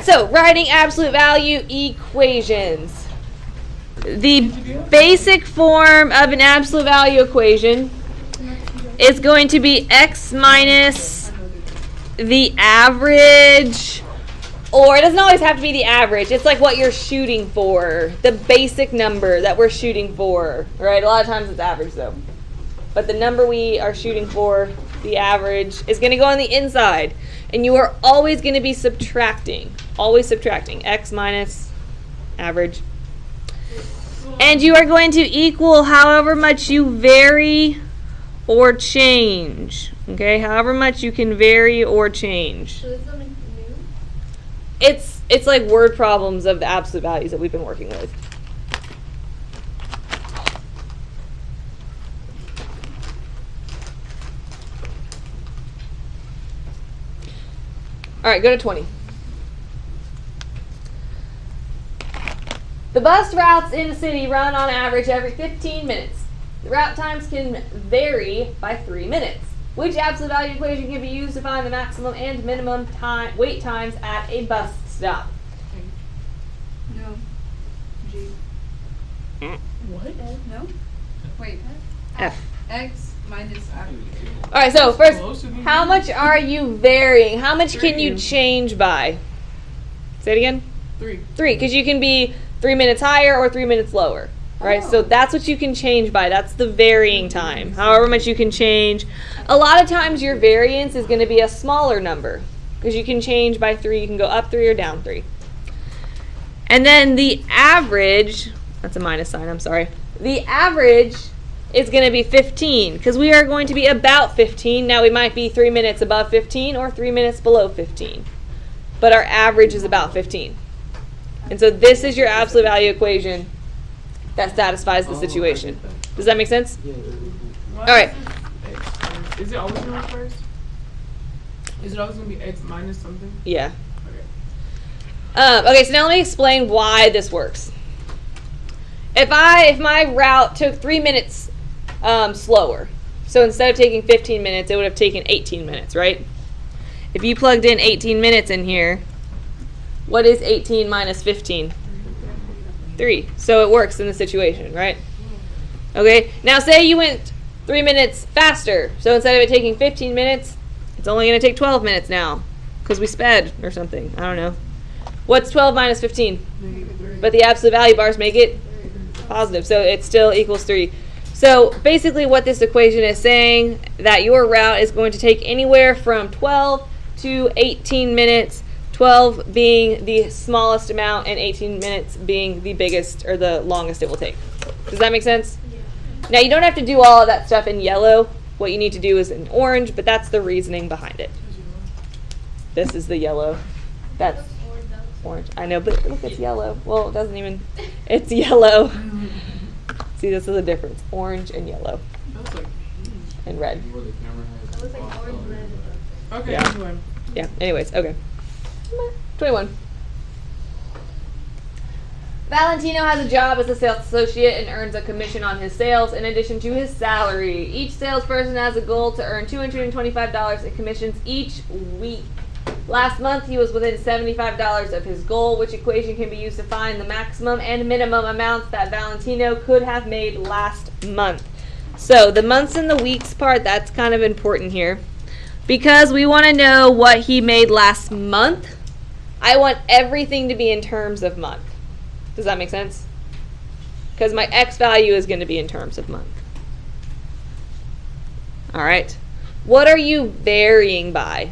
right, so writing absolute value equations. The basic form of an absolute value equation is going to be x minus the average, or it doesn't always have to be the average. It's like what you're shooting for, the basic number that we're shooting for, right? A lot of times it's average though. But the number we are shooting for, the average, is going to go on the inside. And you are always going to be subtracting, x minus average. And you are going to equal however much you vary or change. Okay, however much you can vary or change. So is something new? It's like word problems of the absolute values that we've been working with. All right, go to 20. The bus routes in the city run on average every 15 minutes. The route times can vary by 3 minutes. Which absolute value equation can be used to find the maximum and minimum wait times at a bus stop? No. G. What? No? Wait. F. X minus average. All right, so first, how much are you varying? How much can you change by? Say it again. 3. 3, because you can be 3 minutes higher or 3 minutes lower, right? Oh. So that's what you can change by. That's the varying time, however much you can change. A lot of times your variance is going to be a smaller number because you can change by 3. You can go up 3 or down 3. And then the average, that's a minus sign, I'm sorry. The average is going to be 15 because we are going to be about 15. Now we might be 3 minutes above 15 or 3 minutes below 15. But our average is about 15. And so this is your absolute value equation that satisfies the situation. Does that make sense? All right. Is it always going to be first? Is it always going to be x minus something? Yeah. Okay. Okay, so now let me explain why this works. If my route took 3 minutes slower, so instead of taking 15 minutes, it would have taken 18 minutes, right? If you plugged in 18 minutes in here, what is 18 minus 15? 3. So it works in the situation, right? Okay, now say you went 3 minutes faster. So instead of it taking 15 minutes, it's only going to take 12 minutes now because we sped or something. I don't know. What's 12 minus 15? But the absolute value bars make it positive, so it still equals 3. So basically what this equation is saying that your route is going to take anywhere from 12 to 18 minutes, 12 being the smallest amount and 18 minutes being the biggest or the longest it will take. Does that make sense? Yeah. Now you don't have to do all of that stuff in yellow. What you need to do is in orange, but that's the reasoning behind it. This is the yellow. That's orange. I know, but look, it's yellow. Well, it doesn't even, it's yellow. See, this is the difference. Orange and yellow. And red. It looks like orange red. Okay, Yeah. anyway. Yeah, anyways, okay. 21. Valentino has a job as a sales associate and earns a commission on his sales in addition to his salary. Each salesperson has a goal to earn $225 in commissions each week. Last month, he was within $75 of his goal, which equation can be used to find the maximum and minimum amounts that Valentino could have made last month. So the months and the weeks part, that's kind of important here. Because we want to know what he made last month, I want everything to be in terms of month. Does that make sense? Because my X value is going to be in terms of month. All right. What are you varying by?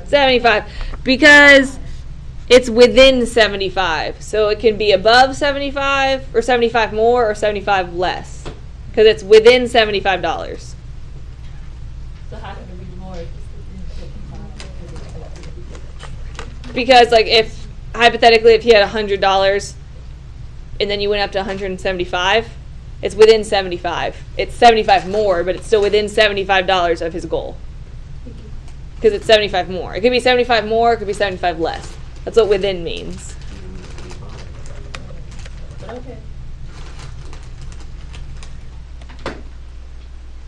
75. Because it's within 75. So it can be above 75 or 75 more or 75 less. Because it's within $75. So how can it be more? Because like if hypothetically if he had $100 and then you went up to 175, it's within 75. It's 75 more, but it's still within $75 of his goal. Because it's 75 more. It could be 75 more, it could be 75 less. That's what within means. Okay.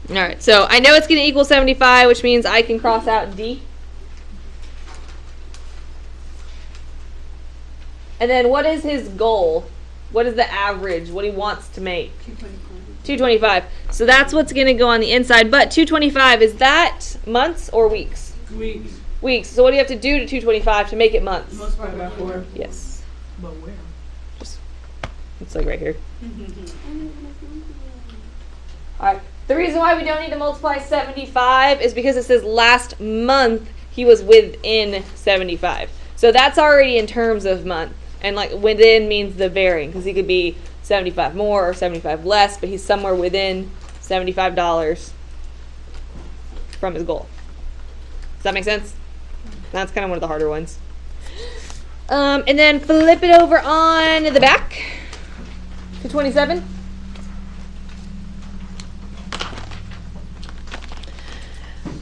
All right, so I know it's going to equal 75, which means I can cross out D. And then what is his goal? What is the average? What he wants to make? 225. So that's what's going to go on the inside. But 225, is that months or weeks? Weeks. Weeks. So what do you have to do to 225 to make it months? Multiply by 4. Yes. But where? It's like right here. Alright. The reason why we don't need to multiply 75 is because it says last month he was within 75. So that's already in terms of month. And like within means the varying, because he could be 75 more or 75 less, but he's somewhere within $75 from his goal. Does that make sense? That's kind of one of the harder ones. And then flip it over on the back to 27.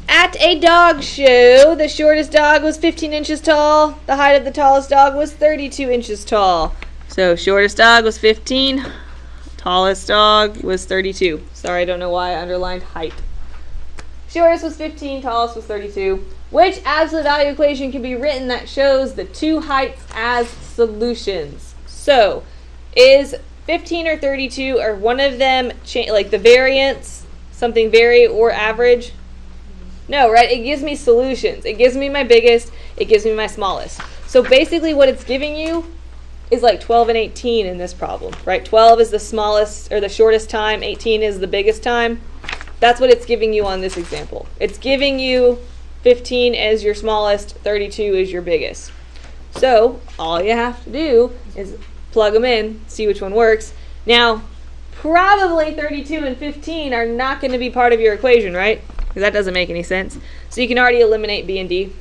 At a dog show, the shortest dog was 15 inches tall. The height of the tallest dog was 32 inches tall. So shortest dog was 15. Tallest dog was 32. Sorry, I don't know why I underlined height. Shortest was 15, tallest was 32. Which absolute value equation can be written that shows the two heights as solutions? So, is 15 or 32, or one of them, like the variance, something vary or average? No, right? It gives me solutions. It gives me my biggest, it gives me my smallest. So basically what it's giving you is like 12 and 18 in this problem, right? 12 is the smallest or the shortest time, 18 is the biggest time. That's what it's giving you on this example. It's giving you 15 as your smallest, 32 is your biggest. So all you have to do is plug them in, see which one works. Now, probably 32 and 15 are not going to be part of your equation, right? Because that doesn't make any sense. So you can already eliminate B and D.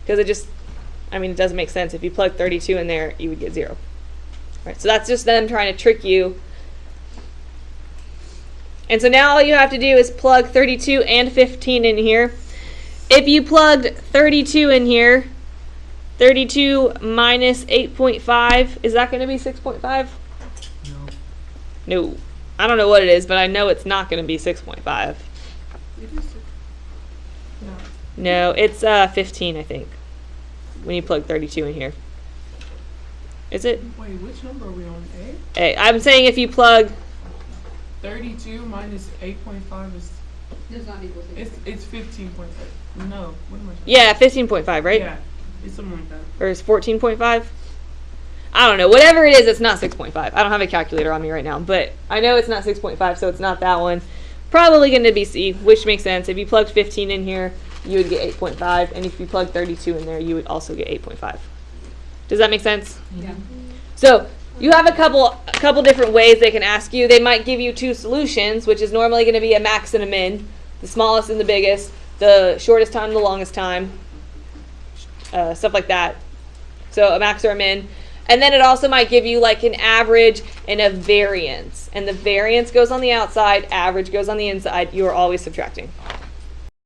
Because it doesn't make sense. If you plug 32 in there, you would get 0. Right, so that's just them trying to trick you. And so now all you have to do is plug 32 and 15 in here. If you plugged 32 in here, 32 minus 8.5, is that going to be 6.5? No. I don't know what it is, but I know it's not going to be 6.5. No, it's 15, I think, when you plug 32 in here. Is it? Wait, which number are we on? A? I'm saying if you plug 32 minus 8.5 is... Does not equal 6. It's 15.5. No, what am I saying? Yeah, 15.5, right? Yeah, it's something like that. Or is 14.5? I don't know. Whatever it is, it's not 6.5. I don't have a calculator on me right now, but I know it's not 6.5, so it's not that one. Probably going to be C, which makes sense. If you plugged 15 in here, you would get 8.5, and if you plug 32 in there, you would also get 8.5. Does that make sense? Yeah. So you have a couple different ways they can ask you. They might give you two solutions, which is normally going to be a max and a min, the smallest and the biggest, the shortest time, the longest time, stuff like that. So a max or a min. And then it also might give you like an average and a variance. And the variance goes on the outside, average goes on the inside. You are always subtracting.